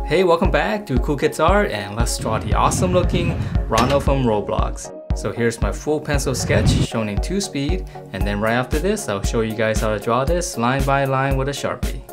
Hey, welcome back to Cool Kids Art, and let's draw the awesome looking Ronald from Roblox. So here's my full pencil sketch shown in 2 speed, and then right after this I'll show you guys how to draw this line by line with a Sharpie.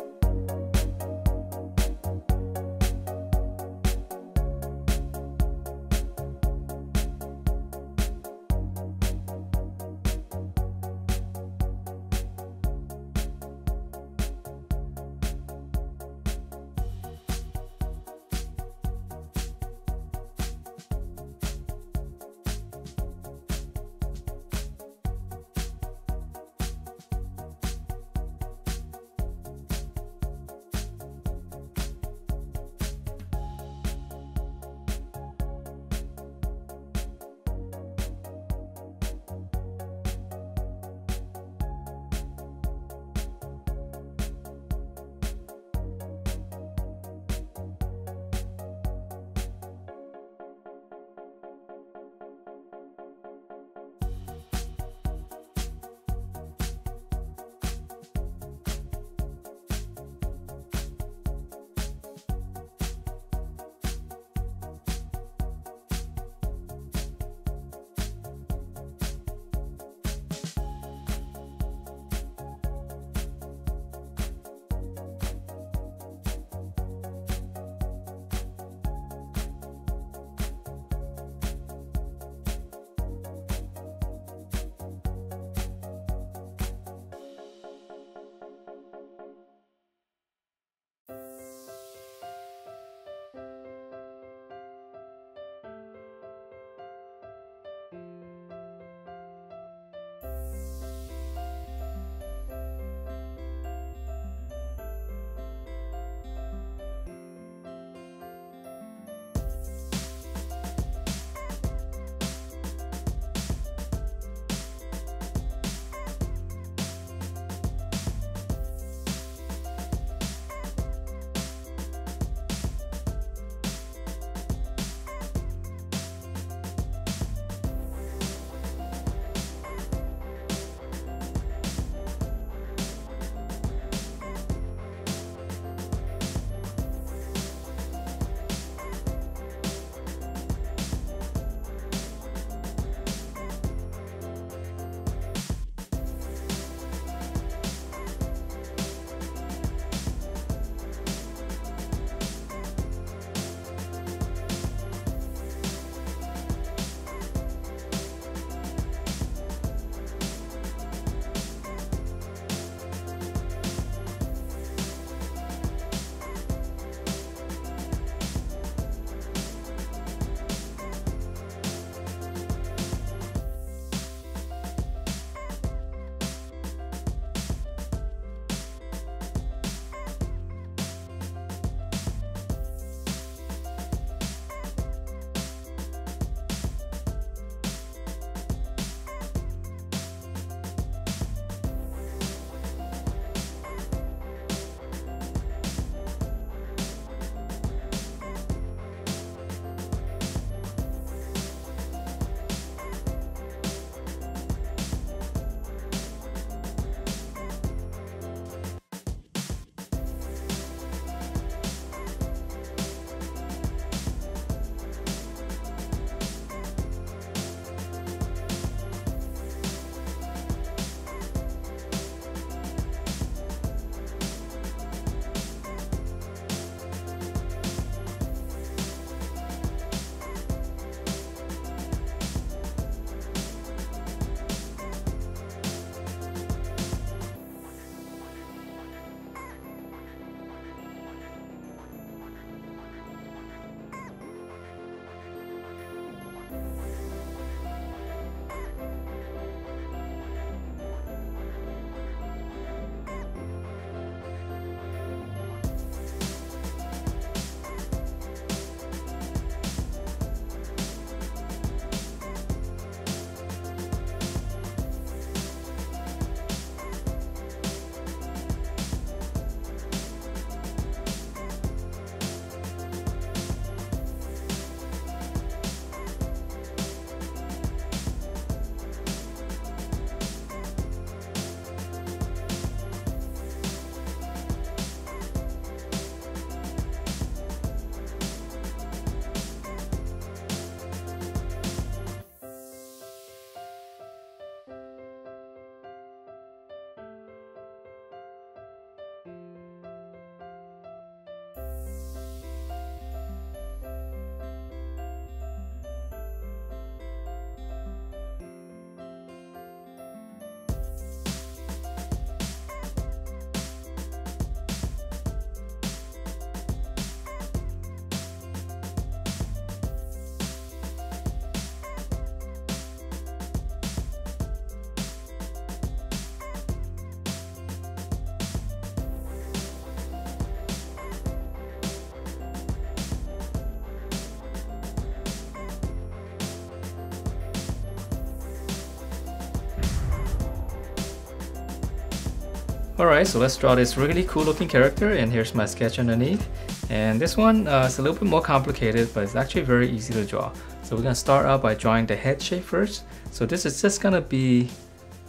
Alright, so let's draw this really cool looking character, and here's my sketch underneath. And this one is a little bit more complicated, but it's actually very easy to draw. So we're going to start out by drawing the head shape first. So this is just going to be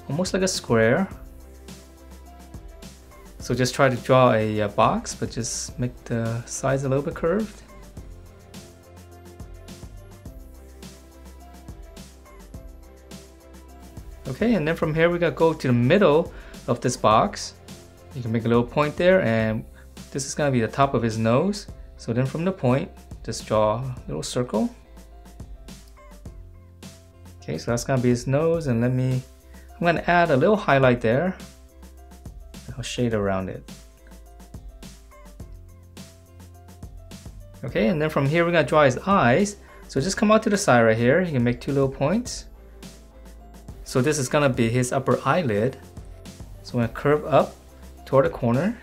almost like a square. So just try to draw a box, but just make the sides a little bit curved. Okay, and then from here we're going to go to the middle of this box. You can make a little point there, and this is going to be the top of his nose. So then from the point, just draw a little circle. Okay, so that's going to be his nose, and I'm going to add a little highlight there. I'll shade around it. Okay, and then from here we're going to draw his eyes. So just come out to the side right here. You can make two little points. So this is going to be his upper eyelid. So I'm going to curve up toward the corner.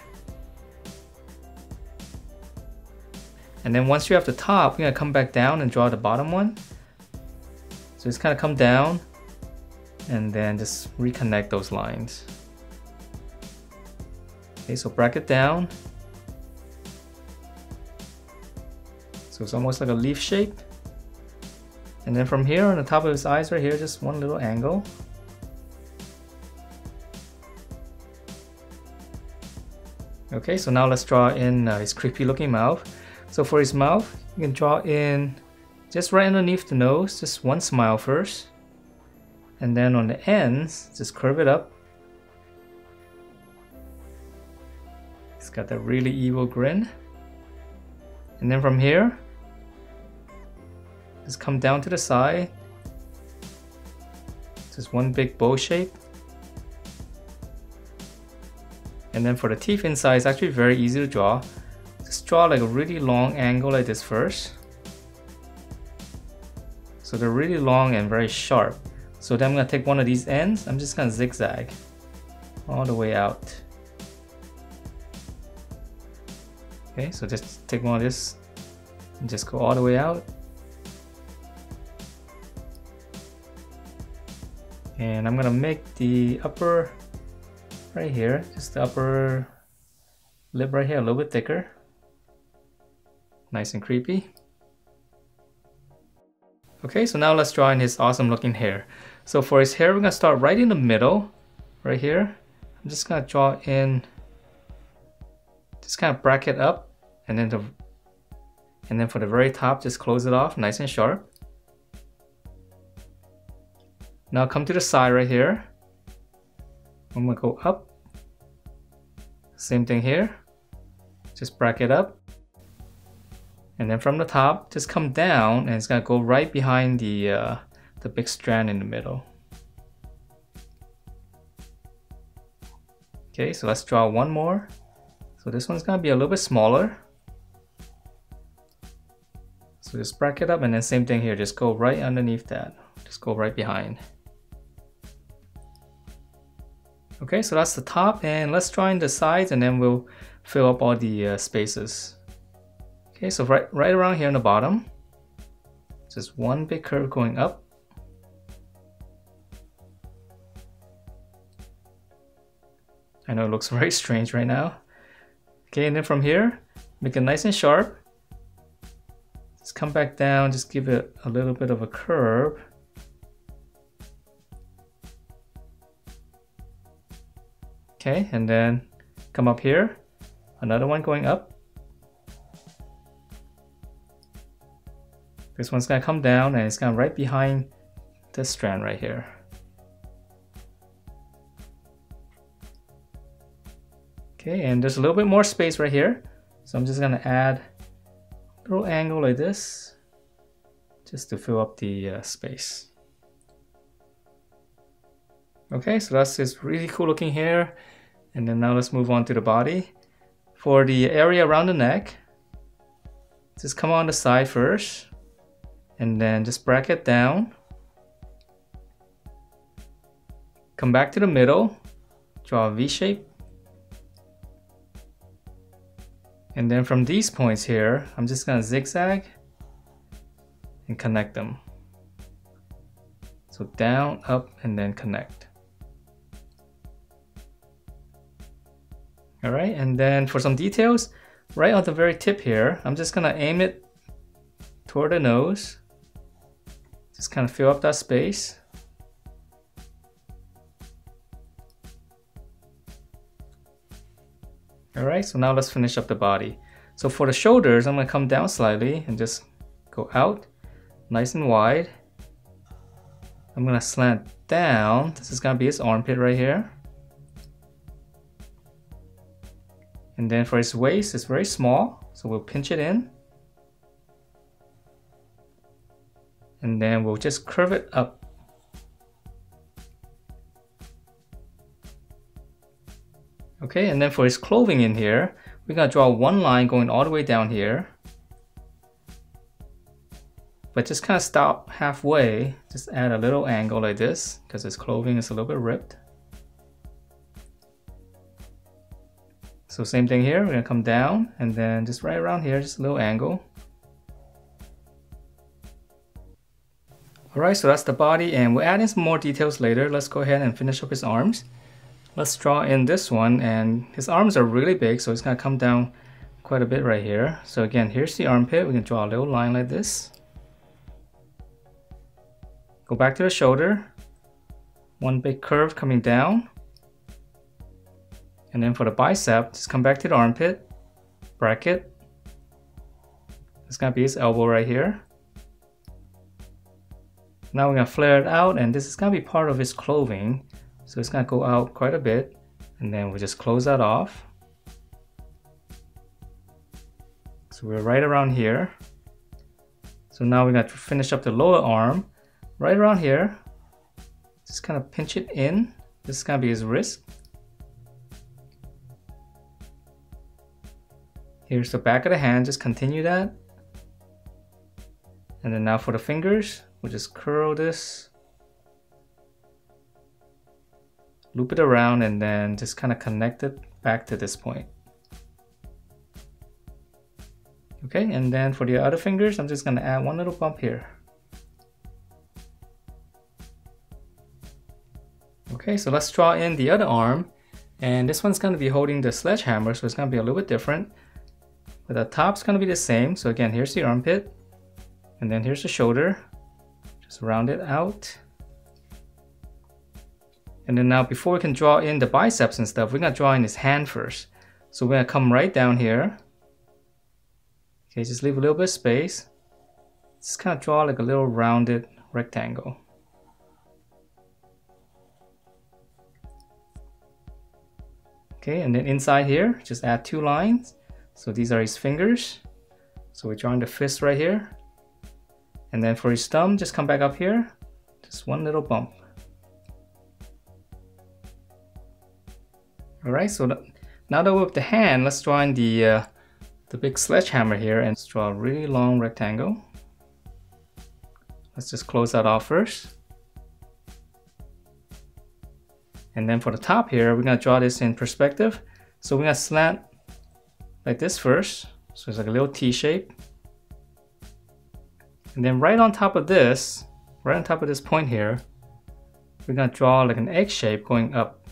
And then once you have the top, we're going to come back down and draw the bottom one. So just kind of come down and then just reconnect those lines. Okay, so bracket down. So it's almost like a leaf shape. And then from here on the top of his eyes right here, just one little angle. Okay, so now let's draw in his creepy looking mouth. So for his mouth, you can draw in just right underneath the nose, just one smile first. And then on the ends, just curve it up. He's got that really evil grin. And then from here, just come down to the side. Just one big bow shape. And then for the teeth inside, it's actually very easy to draw. Just draw like a really long angle like this first. So they're really long and very sharp. So then I'm going to take one of these ends. I'm just going to zigzag all the way out. Okay, so just take one of this and just go all the way out. And I'm going to make the upper right here, just the upper lip right here, a little bit thicker. Nice and creepy. Okay, so now let's draw in his awesome looking hair. So for his hair, we're going to start right in the middle, right here. I'm just going to draw in, just kind of bracket up, and then for the very top, just close it off nice and sharp. Now come to the side right here. I'm going to go up. Same thing here. Just bracket up. And then from the top, just come down, and it's going to go right behind the big strand in the middle. Okay, so let's draw one more. So this one's going to be a little bit smaller. So just bracket up, and then same thing here. Just go right underneath that. Just go right behind. Okay, so that's the top, and let's draw in the sides, and then we'll fill up all the spaces. Okay, so right around here on the bottom, just one big curve going up. I know it looks very strange right now. Okay, and then from here, make it nice and sharp. Just come back down, just give it a little bit of a curve. Okay, and then come up here, another one going up. This one's gonna come down, and it's gonna right behind this strand right here. Okay, and there's a little bit more space right here. So I'm just gonna add a little angle like this, just to fill up the space. Okay, so that's his really cool looking hair. And then now let's move on to the body. For the area around the neck, just come on the side first, and then just bracket down. Come back to the middle, draw a V shape. And then from these points here, I'm just gonna zigzag and connect them. So down, up, and then connect. All right, and then for some details, right on the very tip here, I'm just gonna aim it toward the nose. Just kind of fill up that space. All right, so now let's finish up the body. So for the shoulders, I'm gonna come down slightly and just go out, nice and wide. I'm gonna slant down. This is gonna be his armpit right here. And then for his waist, it's very small, so we'll pinch it in. And then we'll just curve it up. Okay, and then for his clothing in here, we're gonna draw one line going all the way down here. But just kind of stop halfway, just add a little angle like this, because his clothing is a little bit ripped. So same thing here, we're gonna come down and then just right around here, just a little angle. Alright, so that's the body, and we'll add in some more details later. Let's go ahead and finish up his arms. Let's draw in this one, and his arms are really big, so it's gonna come down quite a bit right here. So again, here's the armpit. We can draw a little line like this. Go back to the shoulder. One big curve coming down. And then for the bicep, just come back to the armpit, bracket. It's gonna be his elbow right here. Now we're gonna flare it out, and this is gonna be part of his clothing. So it's gonna go out quite a bit, and then we'll just close that off. So we're right around here. So now we're gonna finish up the lower arm, right around here. Just kind of pinch it in. This is gonna be his wrist. Here's the back of the hand, just continue that. And then now for the fingers, we'll just curl this, loop it around, and then just kind of connect it back to this point. Okay, and then for the other fingers, I'm just gonna add one little bump here. Okay, so let's draw in the other arm. And this one's gonna be holding the sledgehammer, so it's gonna be a little bit different. But the top's gonna be the same. So again, here's the armpit, and then here's the shoulder. Just round it out. And then now before we can draw in the biceps and stuff, we're gonna draw in his hand first. So we're gonna come right down here. Okay, just leave a little bit of space. Just kind of draw like a little rounded rectangle. Okay, and then inside here, just add two lines. So these are his fingers. So we're drawing the fist right here. And then for his thumb, just come back up here. Just one little bump. Alright, so now that we're with the hand, let's draw in the big sledgehammer here, and let's draw a really long rectangle. Let's just close that off first. And then for the top here, we're gonna draw this in perspective. So we're gonna slant like this first. So it's like a little T shape. And then right on top of this, right on top of this point here, we're gonna draw like an egg shape going up.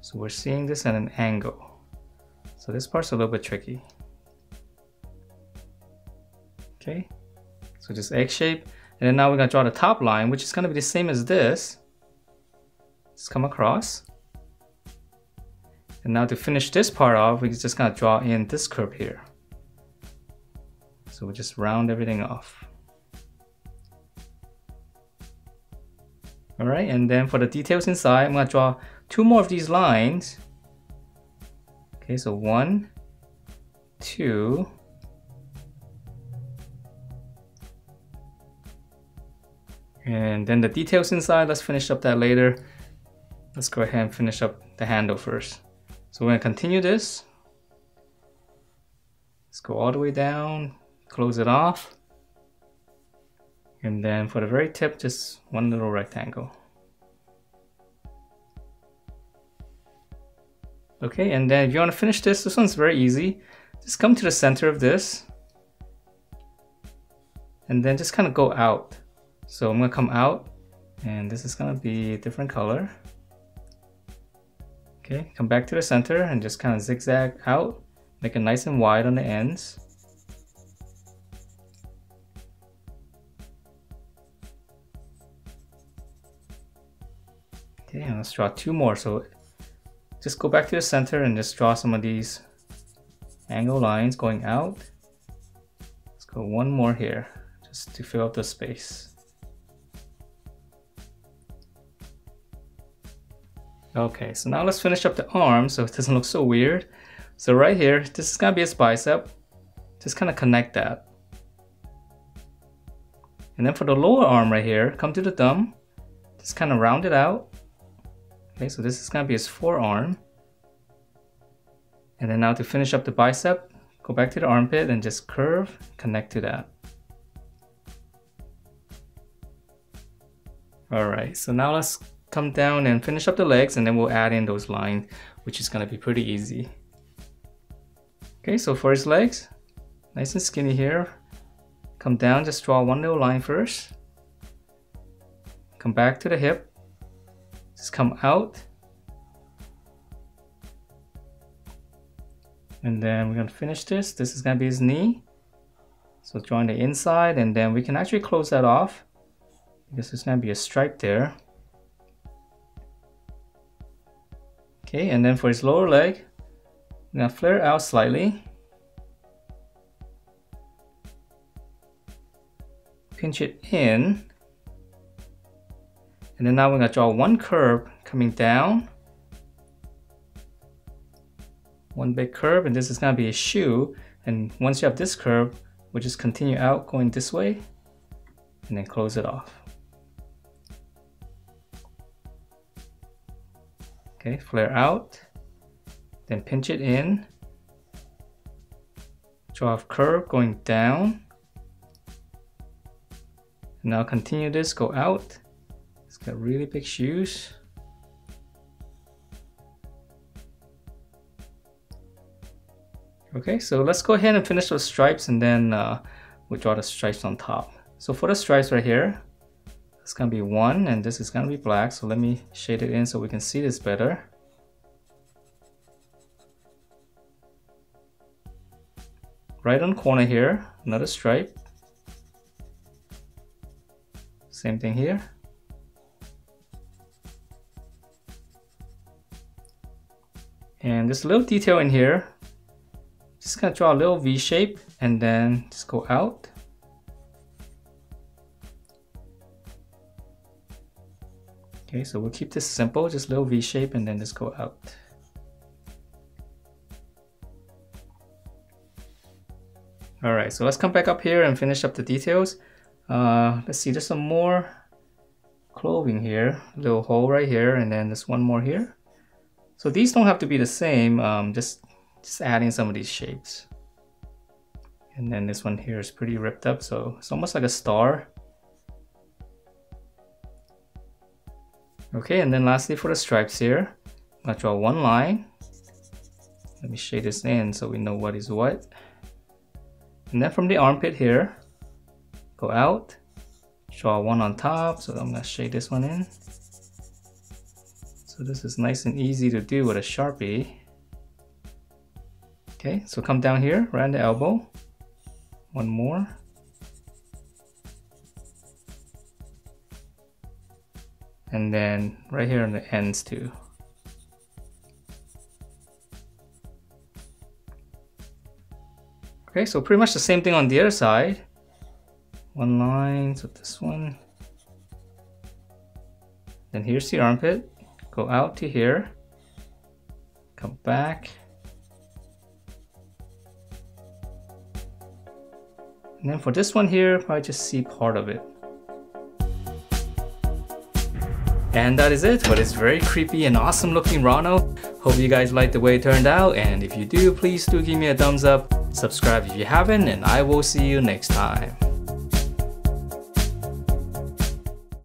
So we're seeing this at an angle. So this part's a little bit tricky. Okay, so just egg shape. And then now we're gonna draw the top line, which is gonna be the same as this. Just come across. And now to finish this part off, we're just gonna draw in this curve here. So we just round everything off. All right, and then for the details inside, I'm gonna draw two more of these lines. Okay, so 1, 2. And then the details inside, let's finish up that later. Let's go ahead and finish up the handle first. So we're gonna continue this. Let's go all the way down, close it off. And then for the very tip, just one little rectangle. Okay, and then if you want to finish this one's very easy. Just come to the center of this. And then just kind of go out. So I'm gonna come out, and this is gonna be a different color. Okay, come back to the center and just kind of zigzag out, make it nice and wide on the ends. Okay, and let's draw 2 more. So just go back to the center and just draw some of these angle lines going out. Let's go 1 more here, just to fill up the space. Okay, so now let's finish up the arm so it doesn't look so weird. So right here, this is gonna be its bicep. Just kind of connect that. And then for the lower arm right here, come to the thumb, just kind of round it out. Okay, so this is gonna be its forearm. And then now to finish up the bicep, go back to the armpit and just curve, connect to that. Alright, so now let's come down and finish up the legs, and then we'll add in those lines, which is gonna be pretty easy. Okay, so for his legs, nice and skinny here. Come down, just draw 1 little line first. Come back to the hip. Just come out. And then we're gonna finish this. This is gonna be his knee. So drawing the inside, and then we can actually close that off because there's gonna be a stripe there. Okay, and then for his lower leg, I'm gonna flare out slightly. Pinch it in. And then now we're gonna draw 1 curve coming down. 1 big curve, and this is gonna be a shoe. And once you have this curve, we'll just continue out going this way and then close it off. Okay, flare out, then pinch it in, draw a curve going down, and now continue this, go out. It's got really big shoes. Okay, so let's go ahead and finish those stripes, and then we'll draw the stripes on top. So for the stripes right here, it's gonna be 1, and this is gonna be black. So let me shade it in so we can see this better. Right on the corner here, another stripe. Same thing here. And this little detail in here, just gonna draw a little V shape and then just go out. Okay, so we'll keep this simple, just little V shape and then just go out. Alright, so let's come back up here and finish up the details. Let's see, there's some more clothing here, a little hole right here, and then there's 1 more here. So these don't have to be the same, just adding some of these shapes. And then this one here is pretty ripped up, so it's almost like a star. Okay, and then lastly for the stripes here, I'm gonna draw 1 line. Let me shade this in so we know what is what. And then from the armpit here, go out, draw 1 on top, so I'm gonna shade this one in. So this is nice and easy to do with a Sharpie. Okay, so come down here, around the elbow, 1 more. And then right here on the ends too. Okay, so pretty much the same thing on the other side. 1 line, so this one. Then here's the armpit. Go out to here. Come back. And then for this one here, probably just see part of it. And that is it for this very creepy and awesome looking Ronald. Hope you guys liked the way it turned out, and if you do, please do give me a thumbs up, subscribe if you haven't, and I will see you next time.